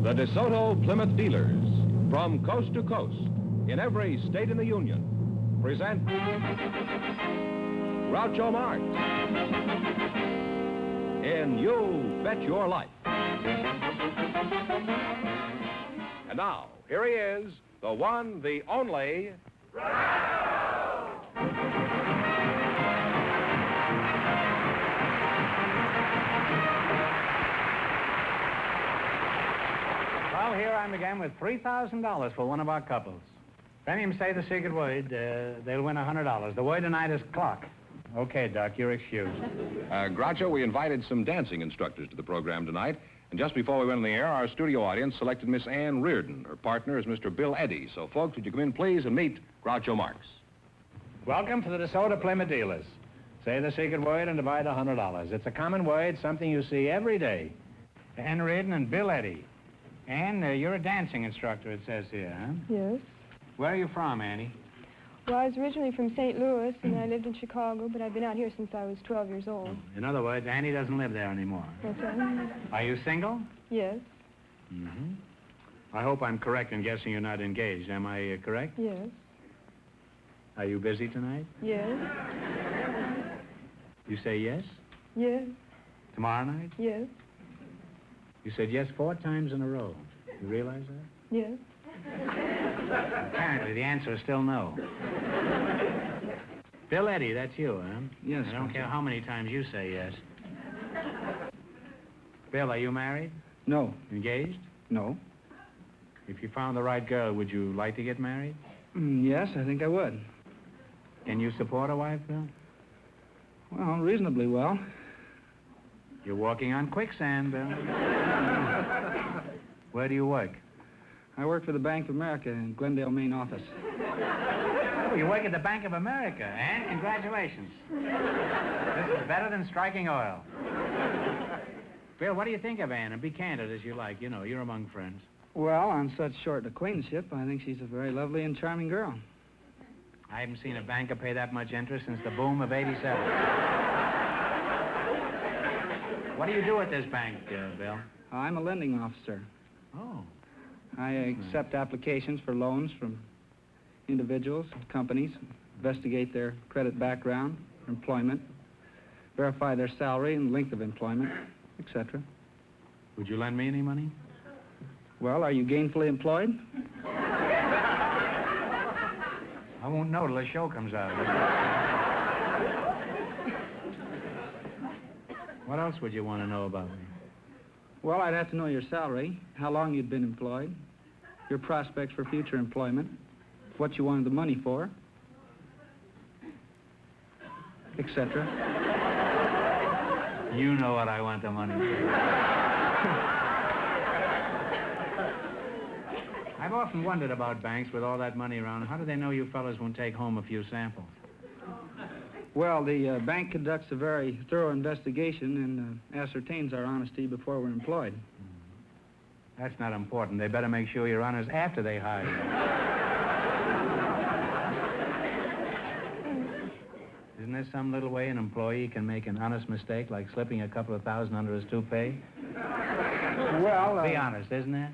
The DeSoto Plymouth dealers, from coast to coast, in every state in the Union, present Groucho Marx in You Bet Your Life. And now, here he is, the one, the only... Well, here I'm again with $3,000 for one of our couples. If any of them say the secret word, they'll win $100. The word tonight is clock. Okay, Doc, you're excused. Groucho, we invited some dancing instructors to the program tonight, and just before we went on the air, our studio audience selected Miss Ann Reardon. Her partner is Mr. Bill Eddy. So, folks, would you come in, please, and meet Groucho Marx. Welcome to the DeSoto Plymouth dealers. Say the secret word and divide $100. It's a common word, something you see every day. Ann Reardon and Bill Eddy. Ann, you're a dancing instructor, it says here, huh? Yes. Where are you from, Annie? Well, I was originally from St. Louis, and I lived in Chicago, but I've been out here since I was 12 years old. In other words, Annie doesn't live there anymore. What's that? Are you single? Yes. Mm-hmm. I hope I'm correct in guessing you're not engaged. Am I correct? Yes. Are you busy tonight? Yes. You say yes? Yes. Tomorrow night? Yes. You said yes 4 times in a row. You realize that? Yes. Apparently, the answer is still no. Bill Eddy, that's you, huh? Yes. I don't care how many times you say yes. Bill, are you married? No. Engaged? No. If you found the right girl, would you like to get married? Yes, I think I would. Can you support a wife, Bill? Well, reasonably well. You're walking on quicksand, Bill. Where do you work? I work for the Bank of America in Glendale, Maine office. Oh, you work at the Bank of America, and congratulations. This is better than striking oil. Bill, what do you think of Ann? And be candid as you like. You know, you're among friends. Well, on such short acquaintanceship, I think she's a very lovely and charming girl. I haven't seen a banker pay that much interest since the boom of '87. What do you do at this bank, Bill? I'm a lending officer. Oh. I accept applications for loans from individuals and companies, investigate their credit background, employment, verify their salary and length of employment, etc. Would you lend me any money? Well, are you gainfully employed? I won't know till the show comes out. What else would you want to know about me? Well, I'd have to know your salary, how long you'd been employed, your prospects for future employment, what you wanted the money for, etc. You know what I want the money for. I've often wondered about banks with all that money around. How do they know you fellas won't take home a few samples? Well, the bank conducts a very thorough investigation and ascertains our honesty before we're employed. That's not important. They better make sure you're honest after they hire you. Isn't there some little way an employee can make an honest mistake, like slipping a couple of thousand under his toupee? Well, be honest, isn't there?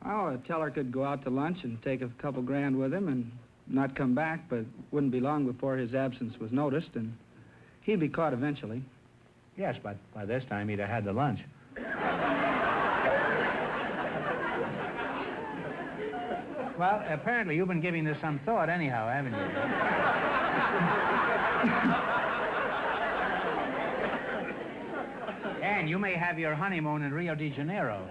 Oh, a teller could go out to lunch and take a couple grand with him and not come back, but wouldn't be long before his absence was noticed, and he'd be caught eventually. Yes, but by this time he'd have had the lunch. Well, apparently you've been giving this some thought anyhow, haven't you? And you may have your honeymoon in Rio de Janeiro.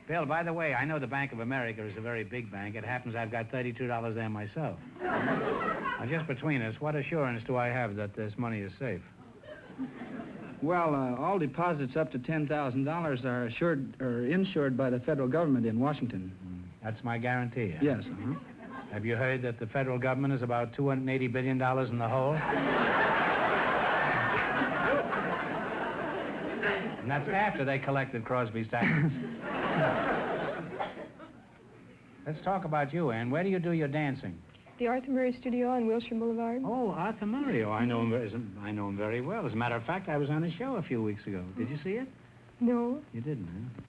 Bill, by the way, I know the Bank of America is a very big bank. It happens I've got $32 there myself. Now, just between us, what assurance do I have that this money is safe? Well, all deposits up to $10,000 are assured or insured by the federal government in Washington. That's my guarantee. Huh? Yes. Have you heard that the federal government is about $280 billion in the hole? And that's after they collected Crosby's taxes. Let's talk about you, Ann. Where do you do your dancing? The Arthur Murray Studio on Wilshire Boulevard. Oh, Arthur Murray. Oh, I know him very well. As a matter of fact, I was on his show a few weeks ago. Did you see it? No. You didn't, huh?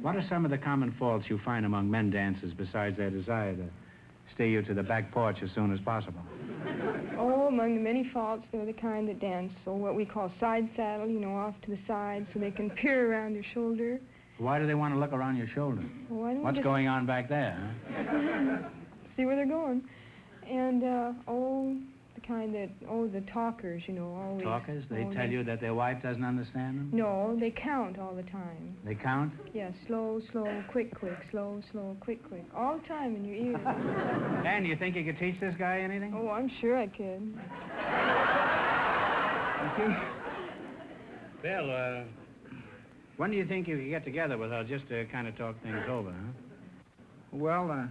What are some of the common faults you find among men dancers besides their desire to steer you to the back porch as soon as possible? Oh, among the many faults, they're the kind that dance, so what we call side saddle, you know, off to the side so they can peer around your shoulder. Why do they want to look around your shoulder? Well, why don't we What's just going on back there, huh? see where they're going? And, the kind that, the talkers, you know, always. Talkers? They tell you that their wife doesn't understand them? No, they count all the time. They count? Yes, slow, slow, quick, quick, slow, slow, quick, quick. All the time in your ears. Dan, you think you could teach this guy anything? Oh, I'm sure I could. Bill, when do you think you could get together with her just to kind of talk things over, huh? Well,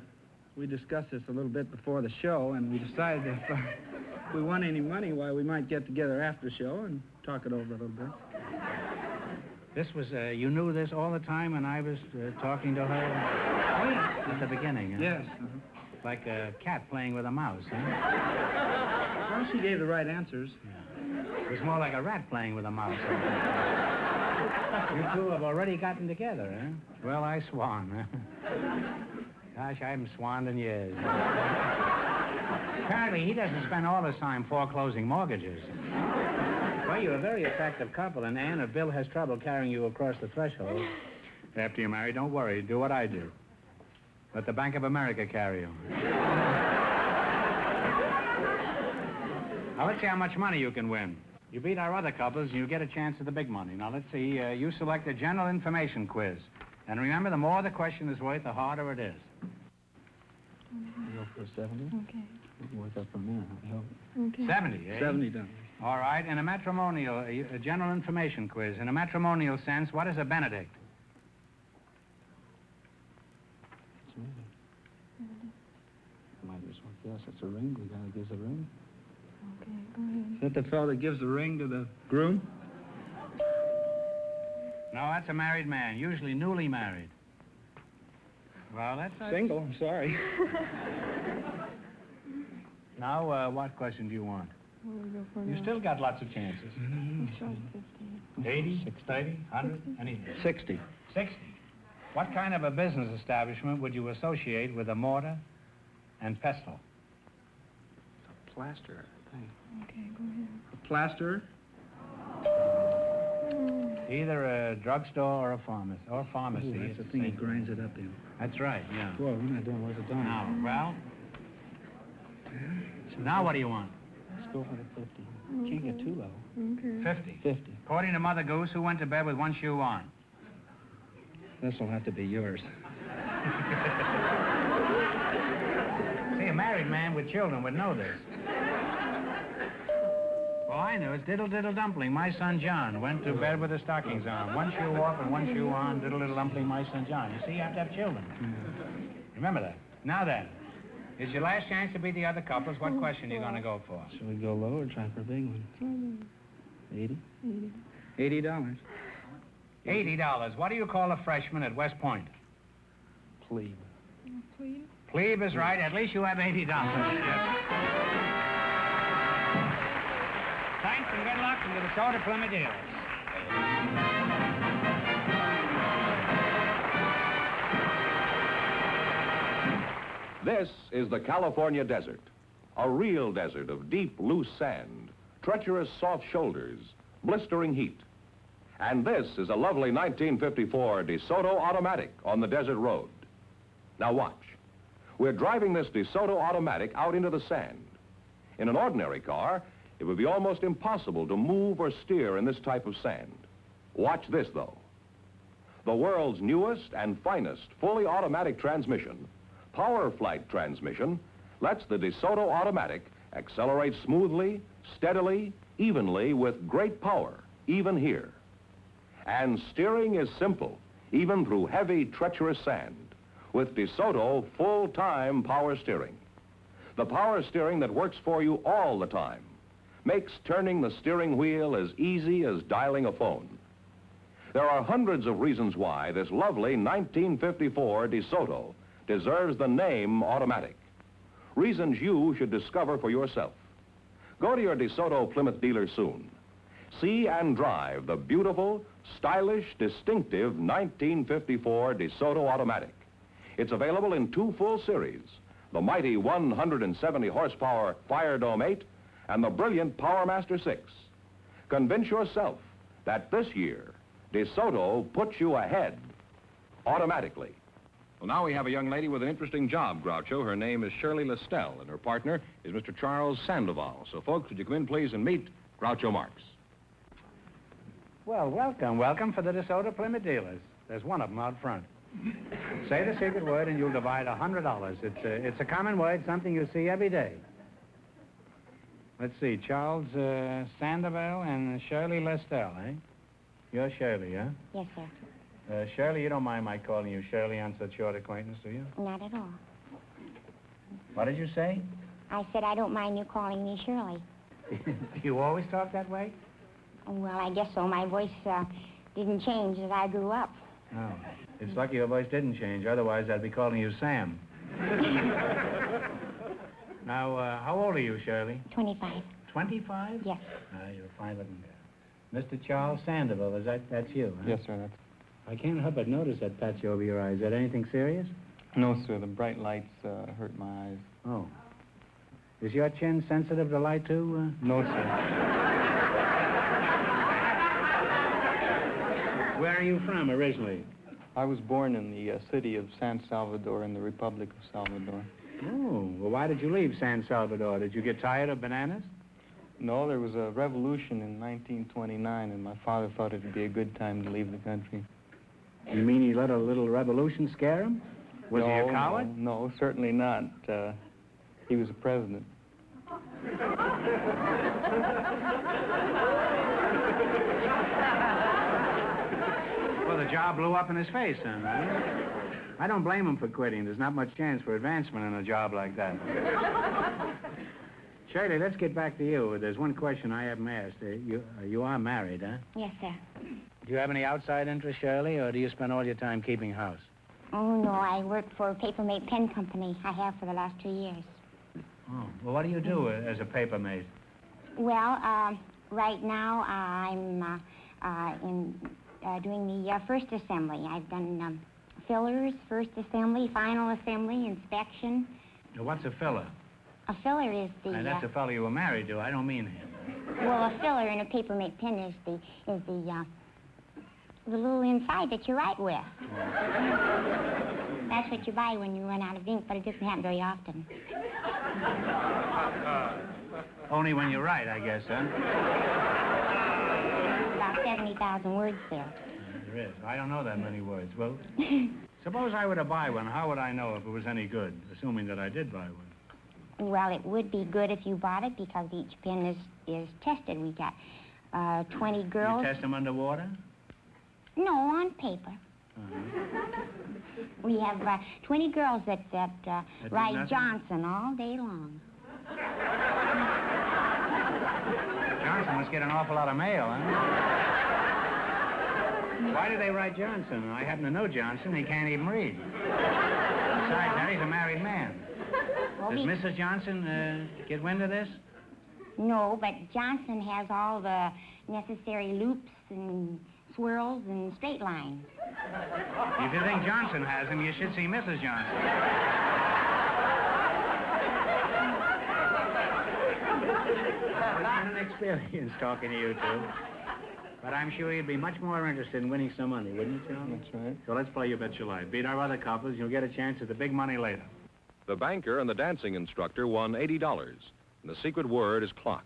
we discussed this a little bit before the show, and we decided if we won any money, why, we might get together after the show and talk it over a little bit. This was, you knew this all the time, and I was talking to her at the beginning, huh? Yes. Like a cat playing with a mouse, huh? Well, she gave the right answers. Yeah. It was more like a rat playing with a mouse. You two have already gotten together, huh? Well, I swan, huh? Gosh, I haven't swanned in years. Apparently, he doesn't spend all his time foreclosing mortgages. Well, you're a very attractive couple, and Anne, if Bill has trouble carrying you across the threshold, after you're married, don't worry. Do what I do. Let the Bank of America carry you. Now, let's see how much money you can win. You beat our other couples, and you get a chance at the big money. Now, let's see. You select a general information quiz. And remember, the more the question is worth, the harder it is. Go for 70? Okay. We'll work up from there. I hope. Okay. 70, eh? 70 done. All right. In a matrimonial, a general information quiz. In a matrimonial sense, what is a benedict? It's me. I might just want guess. It's a ring. The guy that gives a ring. Okay, go ahead. Is that the fellow that gives the ring to the groom? No, that's a married man, usually newly married. Well, that's... Single, I'm sorry. Now, what question do you want? What do we go for You now? still got lots of chances. Let's try 50. 80, 30, 100, anything. 60. 60. What kind of a business establishment would you associate with a mortar and pestle? Plaster, I think. Okay, go ahead. A plaster? Either a drugstore or a pharmacy. Or pharmacy. Ooh, it's that's the thing he same. grinds it up in. That's right, yeah. Whoa, we're not doing worth a dime. Now, now what do you want? Let's go for the 50. Can't get too low. Okay. 50. 50. According to Mother Goose, who went to bed with one shoe on? This'll have to be yours. See, a married man with children would know this. Well, I knew. It's Diddle Diddle Dumpling. My son John went to bed with his stockings on. One shoe off and one shoe on. Diddle Diddle Dumpling, my son John. You see, you have to have children. Remember that. Now then, it's your last chance to beat the other couples. What question are you going to go for? Should we go low or try for a big one? 80? 80. $80. $80. What do you call a freshman at West Point? Plebe. Please. Plebe is right. At least you have $80. Yes. Thanks and good luck into the DeSoto Plymouth Dealers. This is the California desert, a real desert of deep, loose sand, treacherous, soft shoulders, blistering heat. And this is a lovely 1954 DeSoto automatic on the desert road. Now watch. We're driving this DeSoto automatic out into the sand. In an ordinary car, it would be almost impossible to move or steer in this type of sand. Watch this, though. The world's newest and finest fully automatic transmission, Power Flight transmission, lets the DeSoto automatic accelerate smoothly, steadily, evenly with great power, even here. And steering is simple, even through heavy, treacherous sand, with DeSoto full-time power steering. The power steering that works for you all the time, makes turning the steering wheel as easy as dialing a phone. There are hundreds of reasons why this lovely 1954 DeSoto deserves the name automatic. Reasons you should discover for yourself. Go to your DeSoto Plymouth dealer soon. See and drive the beautiful, stylish, distinctive 1954 DeSoto automatic. It's available in two full series, the mighty 170 horsepower Fire Dome 8 and the brilliant Power Master 6. Convince yourself that this year, DeSoto puts you ahead automatically. Well, now we have a young lady with an interesting job, Groucho. Her name is Shirley Lestelle, and her partner is Mr. Charles Sandoval. So, folks, would you come in, please, and meet Groucho Marx. Well, welcome for the DeSoto Plymouth dealers. There's one of them out front. Say the secret word and you'll divide $100. It's a common word, something you see every day. Let's see, Charles Sandoval and Shirley Lestelle, eh? You're Shirley, huh? Yes, sir. Shirley, you don't mind my calling you Shirley on such short acquaintance, do you? Not at all. What did you say? I said I don't mind you calling me Shirley. You always talk that way? Well, I guess so. My voice didn't change as I grew up. Oh. It's lucky your voice didn't change. Otherwise, I'd be calling you Sam. Now, how old are you, Shirley? 25. 25? Yes. You're a fine-looking girl. Mr. Charles Sandoval, that's you, huh? Yes, sir. That's... I can't help but notice that patch over your eye. Is that anything serious? No, sir. The bright lights hurt my eyes. Oh. Is your chin sensitive to light, too? No, sir. Where are you from originally? I was born in the city of San Salvador in the Republic of Salvador. Oh, well, why did you leave San Salvador? Did you get tired of bananas? No, there was a revolution in 1929, and my father thought it'd be a good time to leave the country. You mean he let a little revolution scare him? Was he a coward? No, certainly not. He was a president. Well, the job blew up in his face, then, right? I don't blame him for quitting. There's not much chance for advancement in a job like that. Shirley, let's get back to you. There's one question I haven't asked. You are married, huh? Yes, sir. Do you have any outside interest, Shirley, or do you spend all your time keeping house? Oh, no, I work for a paper-made pen company. I have for the last 2 years. Oh, well, what do you do as a paper maid? Well, right now I'm doing the first assembly. I've done fillers, first assembly, final assembly, inspection. Now, what's a filler? A filler is the... And that's the fellow you were married to. I don't mean him. Well, a filler in a paper-made pen is the little inside that you write with. That's what you buy when you run out of ink, but it doesn't happen very often. Only when you write, I guess, huh? About 70,000 words there. There is. I don't know that many words. Well, suppose I were to buy one. How would I know if it was any good, assuming that I did buy one? Well, it would be good if you bought it because each pen is tested. We got 20 girls. You test them underwater? No, on paper. We have 20 girls that write Johnson all day long. Johnson must get an awful lot of mail, huh? Why do they write Johnson? I happen to know Johnson. He can't even read. Besides that, he's a married man. Well, Does Mrs. Johnson get wind of this? No, but Johnson has all the necessary loops and swirls and straight lines. If you think Johnson has them, you should see Mrs. Johnson. Well, it's been an experience talking to you two. But I'm sure you'd be much more interested in winning some money, wouldn't you, Charlie? That's right. So let's play You Bet Your Life. Beat our other couples, you'll get a chance at the big money later. The banker and the dancing instructor won $80, and the secret word is clock.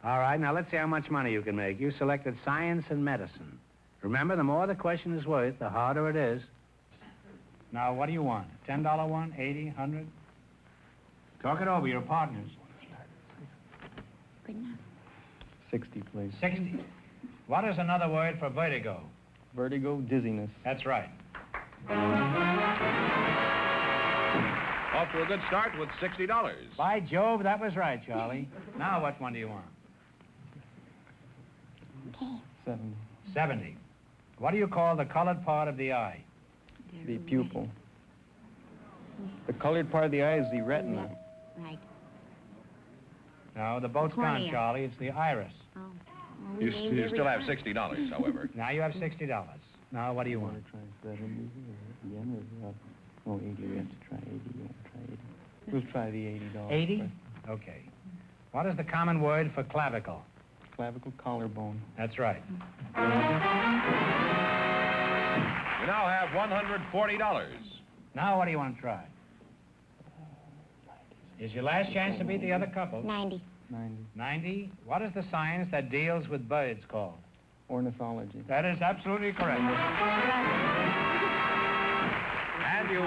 All right, now let's see how much money you can make. You selected science and medicine. Remember, the more the question is worth, the harder it is. Now, what do you want? $10 one, 80, 100? Talk it over, your partners. Good enough. 60, please. 60. What is another word for vertigo? Vertigo, dizziness. That's right. Off to a good start with $60. By Jove, that was right, Charlie. Now, what one do you want? Okay. 70. 70. What do you call the colored part of the eye? The pupil. The colored part of the eye is the retina. Right. No, the boat's gone, Cornea. Charlie. It's the iris. Oh. We You named every still have time. $60, however. Now you have $60. Now what do you want? Want to try that again, or 80, we have to try 80, you want to try 80? We'll try the $80. 80? Okay. What is the common word for clavicle? Clavicle collarbone. That's right. You now have $140. Now what do you want to try? Is your last chance to beat the other couple. 90. 90. 90. What is the science that deals with birds called? Ornithology. That is absolutely correct. And you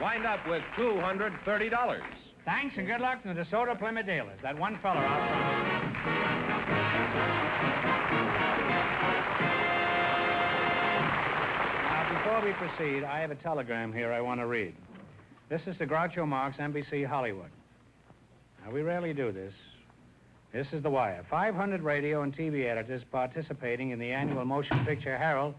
wind up with $230. Thanks and good luck to the DeSoto Plymouth dealers. That one fella out front. Now, before we proceed, I have a telegram here I want to read. This is to Groucho Marx, NBC Hollywood. Now, we rarely do this. This is the wire. 500 radio and TV editors participating in the annual Motion Picture Herald.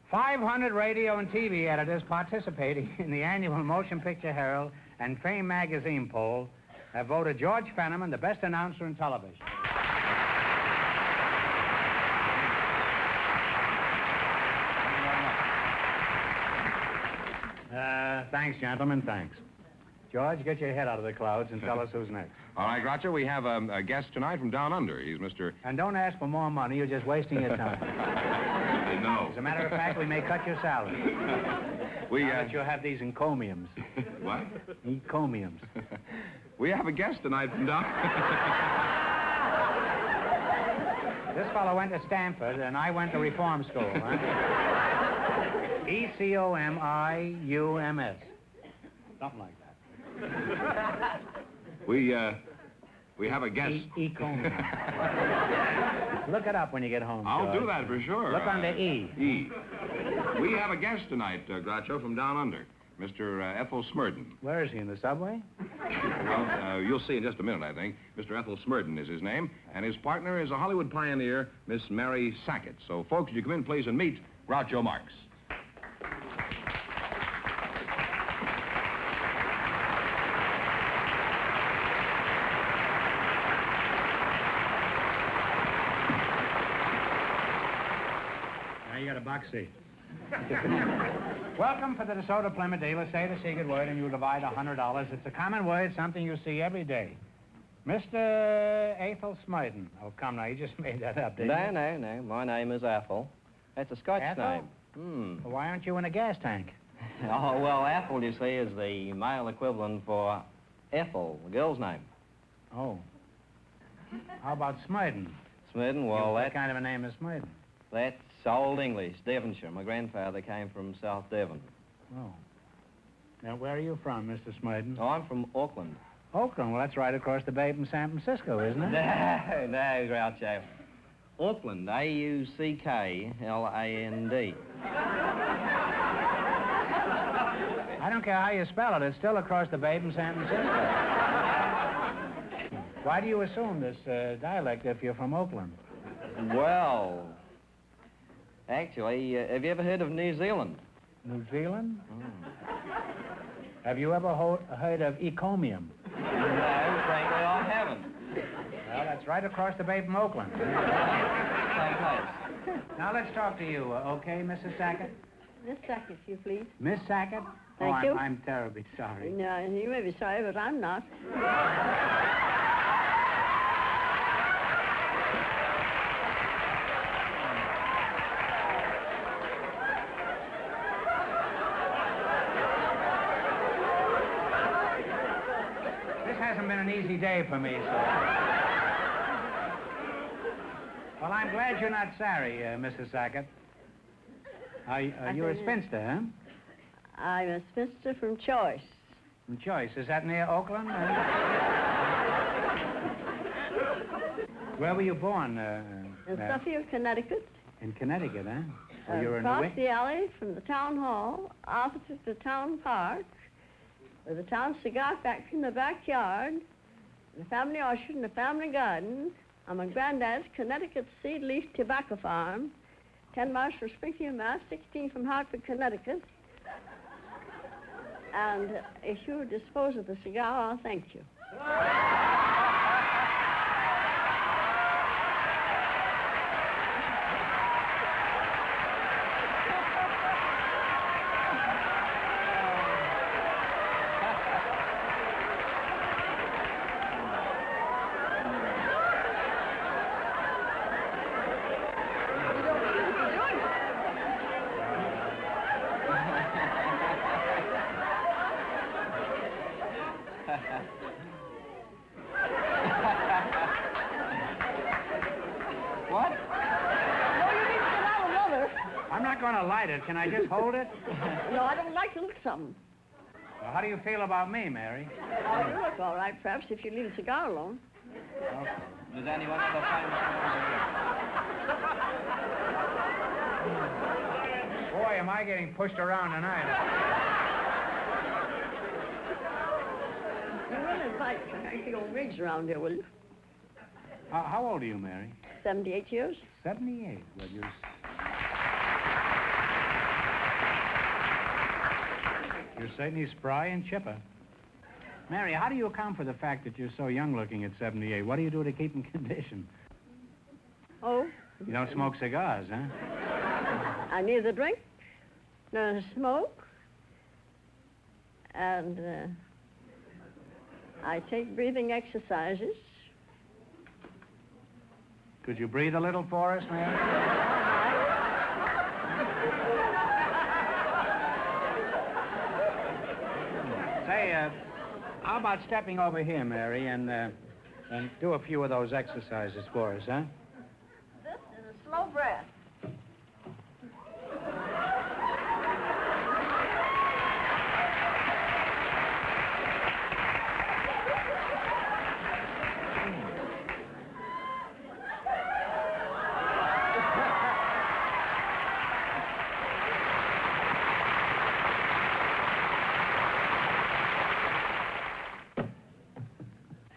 500 radio and TV editors participating in the annual Motion Picture Herald and Fame magazine poll have voted George Fenneman the best announcer in television. Thanks, gentlemen, thanks. George, get your head out of the clouds and tell us who's next. All right, Groucho, we have a guest tonight from down under. He's Mr. And don't ask for more money, you're just wasting your time. I know. As a matter of fact, we may cut your salary. We, Now that you have these encomiums. What? Encomiums. We have a guest tonight from down... This fellow went to Stanford, and I went to reform school. Huh? E-C-O-M-I-U-M-S. Something like that. We have a guest. Ecomium. Look it up when you get home, I'll George. do that for sure. Look under E. E. We have a guest tonight, Groucho, from down under. Mr. Ethel Smurden. Where is he, in the subway? Well, you'll see in just a minute, I think. Mr. Ethel Smurden is his name, and his partner is a Hollywood pioneer, Miss Mary Sackett. So, folks, would you come in, please, and meet Groucho Marx. Now you got a box seat. Welcome for the DeSoto Plymouth dealer. Say the secret word and you'll divide $100. It's a common word, something you see every day. Mr. Ethel Smurden. Oh, come now, you just made that up, didn't you? No. My name is Ethel. That's a Scotch Ethel? name. Well, why aren't you in a gas tank? Oh, well, Ethel, you see, is the male equivalent for Ethel, the girl's name. Oh. How about Smurden? Smurden, well, What kind of a name is Smurden? that's Old English, Devonshire. My grandfather came from South Devon. Oh. Now, where are you from, Mr. Smurden? Oh, I'm from Auckland. Oakland. Well, that's right across the bay from San Francisco, isn't it? No, Groucho. Auckland, A-U-C-K-L-A-N-D. I don't care how you spell it. It's still across the bay from San Francisco. Why do you assume this dialect if you're from Oakland? Well, actually, have you ever heard of New Zealand? New Zealand? Have you ever heard of Ecomium? No, frankly, I haven't. Well, that's right across the bay from Oakland. Same place. Now, let's talk to you, okay, Mrs. Sackett? Miss Sackett, you please. Miss Sackett? Thank you. I'm terribly sorry. No, you may be sorry, but I'm not. This hasn't been an easy day for me, so... Well, I'm glad you're not sorry, Mrs. Sackett. You're a spinster, huh? I'm a spinster from Choice. From Choice. Is that near Oakland? Where were you born? In Suffield, Connecticut. In Connecticut, huh? Well, you were in across the alley from the town hall, opposite the town park, with the town cigar factory in the backyard, the family orchard and the family garden, on my granddad's Connecticut seed leaf tobacco farm, 10 miles from Springfield, Mass., 16 from Hartford, Connecticut. And if you dispose of the cigar, I'll thank you. I'm not going to light it. Can I just hold it? No, I don't like to look at something. Well, how do you feel about me, Mary? Oh, you look all right, perhaps, if you leave the cigar alone. Okay. Does anyone ever find Boy, am I getting pushed around tonight. You will invite the old rigs around here, will you? How old are you, Mary? 78 years. 78. Well, you're certainly spry and chipper. Mary, how do you account for the fact that you're so young-looking at 78? What do you do to keep in condition? Oh? You don't smoke cigars, huh? I neither drink nor smoke. And I take breathing exercises. Could you breathe a little for us, Mary? Say, how about stepping over here, Mary, and do a few of those exercises for us, huh? This is a slow breath.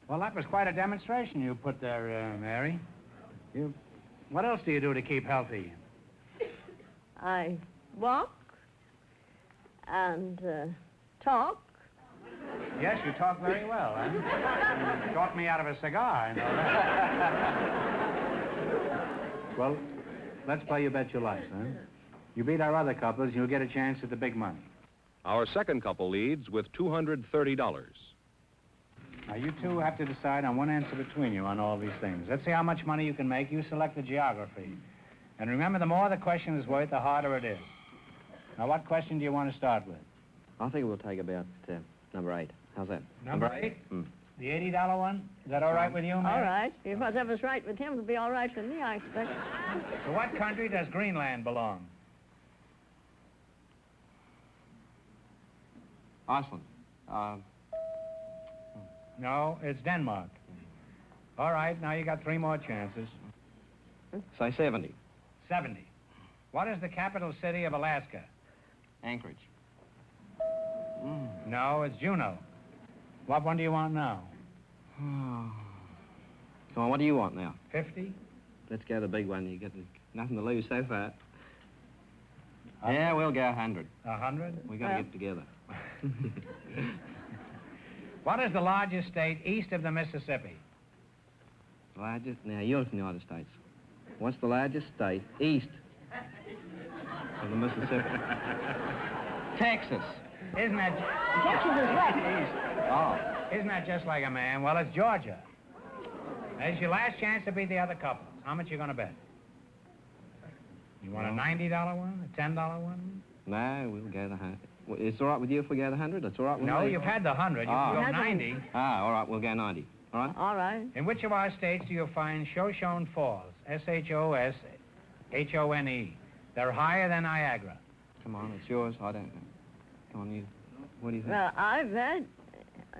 Well, that was quite a demonstration you put there, Mary. What else do you do to keep healthy? I walk and talk. Yes, you talk very well, huh? You talked me out of a cigar, I know that. Well, let's play You Bet Your Life, huh? You beat our other couples, you'll get a chance at the big money. Our second couple leads with $230. Now, you two have to decide on one answer between you on all these things. Let's see how much money you can make. You select the geography. And remember, the more the question is worth, the harder it is. Now, what question do you want to start with? I think we'll take about number 8. How's that? Number 8? The $80 one? Is that all right with you, Mary? All right. If whatever's right with him, it'll be all right with me, I expect. To what country does Greenland belong? Iceland. No, it's Denmark. All right, now you got 3 more chances. Say 70. 70. What is the capital city of Alaska? Anchorage. No, it's Juneau. What one do you want now? Come on, what do you want now? 50? Let's go the big one. You got nothing to lose so far. Yeah, we'll go 100. 100? We got to get together. What is the largest state east of the Mississippi? Largest? Now, you're from the United States. What's the largest state east of the Mississippi? Texas. Isn't that... Texas is west. Oh. Isn't that just like a man? Well, it's Georgia. It's your last chance to beat the other couples. How much you going to bet? You want a $90 one? A $10 one? No, we'll go the 100. It's all right with you if we go the 100? That's all right with me? No, you've had the 100. You can go 90. All right, we'll go 90. All right? All right. In which of our states do you find Shoshone Falls? S-H-O-S-H-O-N-E. They're higher than Niagara. Come on, it's yours. I don't know. Come on, you. What do you think? Well, I've had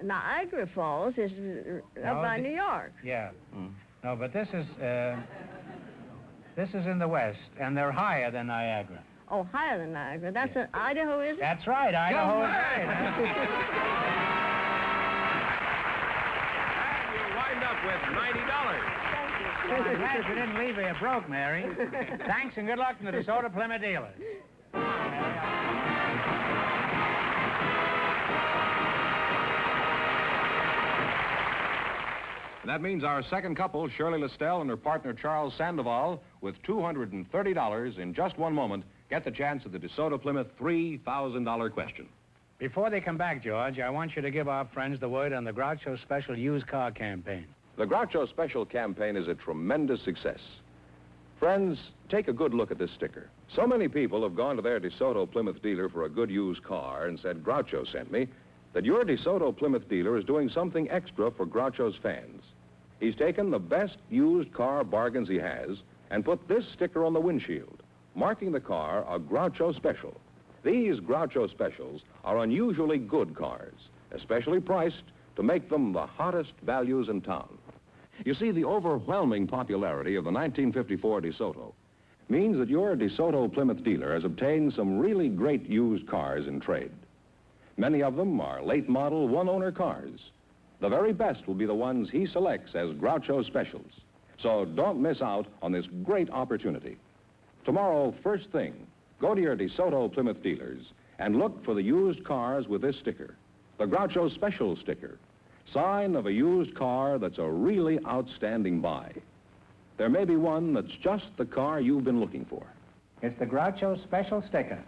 Niagara Falls is up by New York. Yeah. No, but this is in the west, and they're higher than Niagara. Oh, higher than Niagara. That's in Idaho, is it? That's right. Idaho is right. And you wind up with $90. Well, I'm glad you didn't leave me broke, Mary. Thanks and good luck from the DeSoto Plymouth dealers. That means our second couple, Shirley Listell and her partner Charles Sandoval, with $230 in just one moment, get the chance at the DeSoto Plymouth $3,000 question. Before they come back, George, I want you to give our friends the word on the Groucho Special Used Car Campaign. The Groucho Special campaign is a tremendous success. Friends, take a good look at this sticker. So many people have gone to their DeSoto Plymouth dealer for a good used car and said, Groucho sent me, that your DeSoto Plymouth dealer is doing something extra for Groucho's fans. He's taken the best used car bargains he has and put this sticker on the windshield. marking the car a Groucho Special. These Groucho Specials are unusually good cars, especially priced to make them the hottest values in town. You see, the overwhelming popularity of the 1954 DeSoto means that your DeSoto Plymouth dealer has obtained some really great used cars in trade. Many of them are late model one-owner cars. The very best will be the ones he selects as Groucho Specials. So don't miss out on this great opportunity. Tomorrow, first thing, go to your DeSoto Plymouth dealers and look for the used cars with this sticker, the Groucho Special sticker, sign of a used car that's a really outstanding buy. There may be one that's just the car you've been looking for. It's the Groucho Special sticker,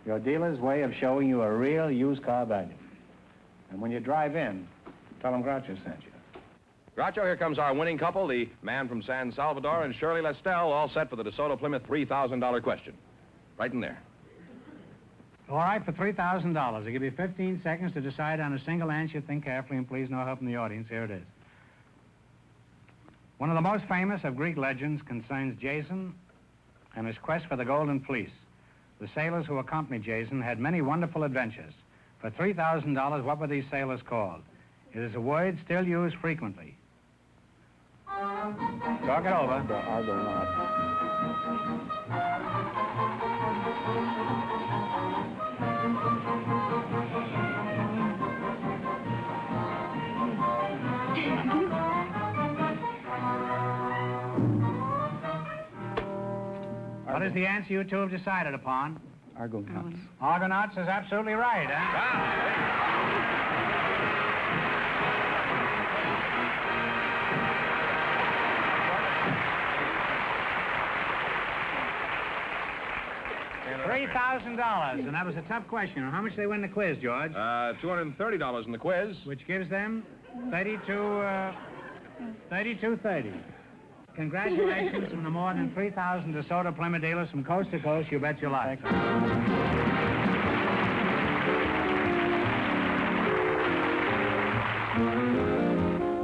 your dealer's way of showing you a real used car value. And when you drive in, tell them Groucho sent you. Groucho, here comes our winning couple, the man from San Salvador and Shirley Lestelle, all set for the DeSoto Plymouth $3,000 question. Right in there. All right, for $3,000. I'll give you 15 seconds to decide on a single answer. Think carefully, and please no help from the audience. Here it is. One of the most famous of Greek legends concerns Jason and his quest for the Golden Fleece. The sailors who accompanied Jason had many wonderful adventures. For $3,000, what were these sailors called? It is a word still used frequently. Talk it over. The Argonauts. What is the answer you two have decided upon? Argonauts. Argonauts is absolutely right, huh? $3,000, and that was a tough question. How much did they win the quiz, George? $230 in the quiz. Which gives them 32.30. Congratulations from the more than 3,000 DeSoto Plymouth dealers from coast to coast. You bet your life.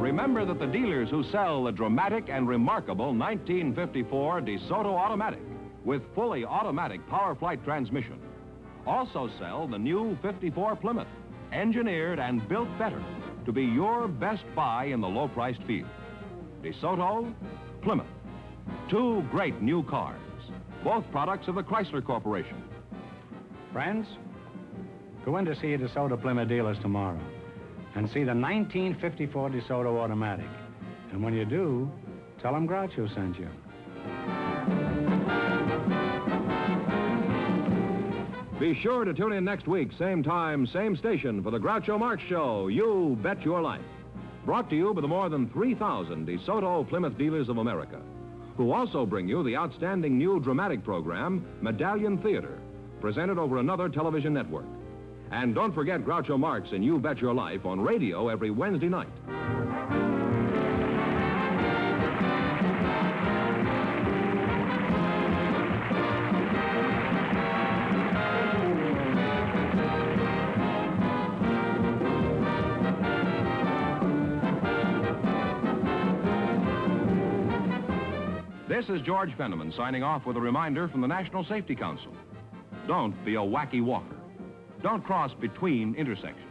Remember that the dealers who sell the dramatic and remarkable 1954 DeSoto Automatic with fully automatic power flight transmission also sell the new 54 Plymouth, engineered and built better to be your best buy in the low-priced field. DeSoto, Plymouth, two great new cars, both products of the Chrysler Corporation. Friends, go in to see a DeSoto Plymouth dealers tomorrow and see the 1954 DeSoto Automatic. And when you do, tell them Groucho sent you. Be sure to tune in next week, same time, same station, for the Groucho Marx Show, You Bet Your Life. Brought to you by the more than 3,000 DeSoto Plymouth dealers of America, who also bring you the outstanding new dramatic program, Medallion Theater, presented over another television network. And don't forget Groucho Marx and You Bet Your Life on radio every Wednesday night. This is George Fenneman signing off with a reminder from the National Safety Council. Don't be a wacky walker. Don't cross between intersections.